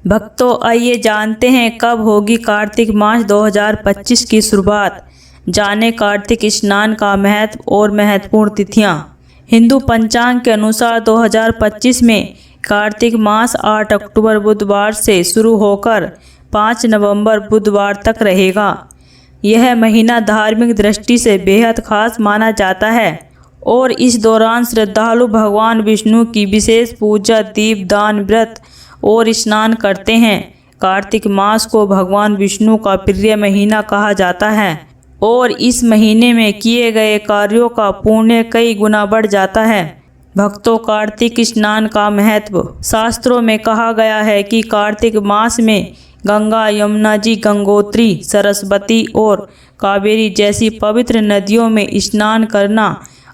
भक्तों, आइए जानते हैं कब होगी कार्तिक मास 2025 की शुरुआत। जाने कार्तिक स्नान का महत्व और महत्वपूर्ण तिथियां। हिंदू पंचांग के अनुसार 2025 में कार्तिक मास 8 अक्टूबर बुधवार से शुरू होकर 5 नवंबर बुधवार तक रहेगा। यह महीना धार्मिक दृष्टि से बेहद खास माना जाता है और इस दौरान श्रद्धालु भगवान विष्णु की विशेष पूजा, दीपदान, व्रत और स्नान करते हैं। कार्तिक मास को भगवान विष्णु का प्रिय महीना कहा जाता है और इस महीने में किए गए कार्यों का पुण्य कई गुना बढ़ जाता है। भक्तों, कार्तिक स्नान का महत्व। शास्त्रों में कहा गया है कि कार्तिक मास में गंगा, यमुना जी, गंगोत्री, सरस्वती और कावेरी जैसी पवित्र नदियों में स्नान करना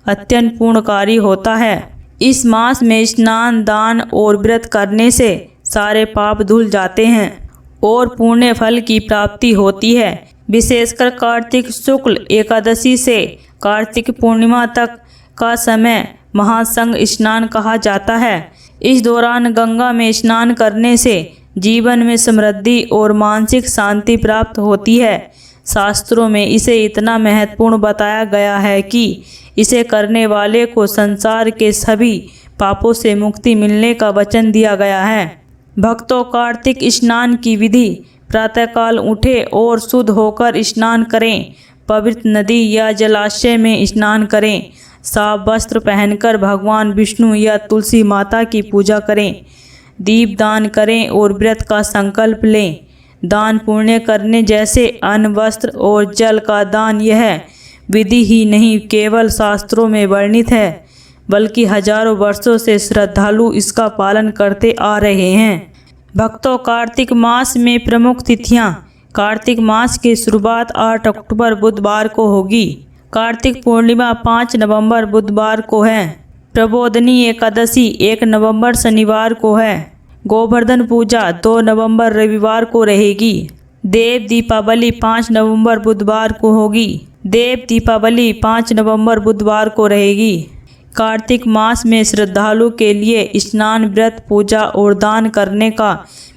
अत्यंत पुण्यकारी होता है। इस मास में स्नान, दान और व्रत करने से सारे पाप धुल जाते हैं और पुण्य फल की प्राप्ति होती है। विशेषकर कार्तिक शुक्ल एकादशी से कार्तिक पूर्णिमा तक का समय महासंग स्नान कहा जाता है। इस दौरान गंगा में स्नान करने से जीवन में समृद्धि और मानसिक शांति प्राप्त होती है। शास्त्रों में इसे इतना महत्वपूर्ण बताया गया है कि इसे करने वाले को संसार के सभी पापों से मुक्ति मिलने का वचन दिया गया है। भक्तों, कार्तिक स्नान की विधि। प्रातःकाल उठें और शुद्ध होकर स्नान करें। पवित्र नदी या जलाशय में स्नान करें। साफ वस्त्र पहनकर भगवान विष्णु या तुलसी माता की पूजा करें। दीप दान करें और व्रत का संकल्प लें। दान पुण्य करने जैसे अन्न, वस्त्र और जल का दान यह विधि ही नहीं केवल शास्त्रों में वर्णित है, बल्कि हजारों वर्षों से श्रद्धालु इसका पालन करते आ रहे हैं। भक्तों, कार्तिक मास में प्रमुख तिथियां। कार्तिक मास की शुरुआत 8 अक्टूबर बुधवार को होगी। कार्तिक पूर्णिमा 5 नवंबर बुधवार को है। प्रबोधनी एकादशी 1 नवंबर शनिवार को है। गोवर्धन पूजा 2 नवंबर रविवार को रहेगी। देव दीपावली 5 नवंबर बुधवार को होगी। देव दीपावली 5 नवंबर बुधवार को रहेगी। कार्तिक मास में श्रद्धालु के लिए स्नान, व्रत, पूजा और दान करने का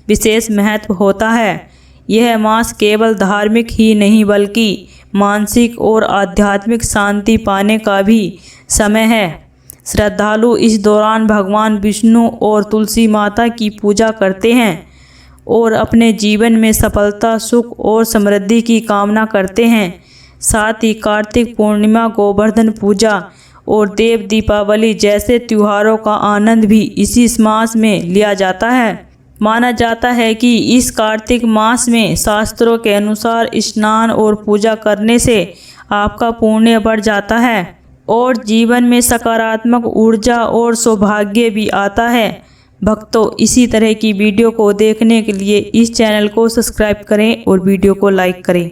विशेष महत्व होता है। यह मास केवल धार्मिक ही नहीं बल्कि मानसिक और आध्यात्मिक शांति पाने का भी समय है। श्रद्धालु इस दौरान भगवान विष्णु और तुलसी माता की पूजा करते हैं और अपने जीवन में सफलता, सुख और समृद्धि की कामना करते हैं। साथ ही कार्तिक पूर्णिमा, गोवर्धन पूजा और देव दीपावली जैसे त्योहारों का आनंद भी इसी मास में लिया जाता है। माना जाता है कि इस कार्तिक मास में शास्त्रों के अनुसार स्नान और पूजा करने से आपका पुण्य बढ़ जाता है और जीवन में सकारात्मक ऊर्जा और सौभाग्य भी आता है। भक्तों, इसी तरह की वीडियो को देखने के लिए इस चैनल को सब्सक्राइब करें और वीडियो को लाइक करें।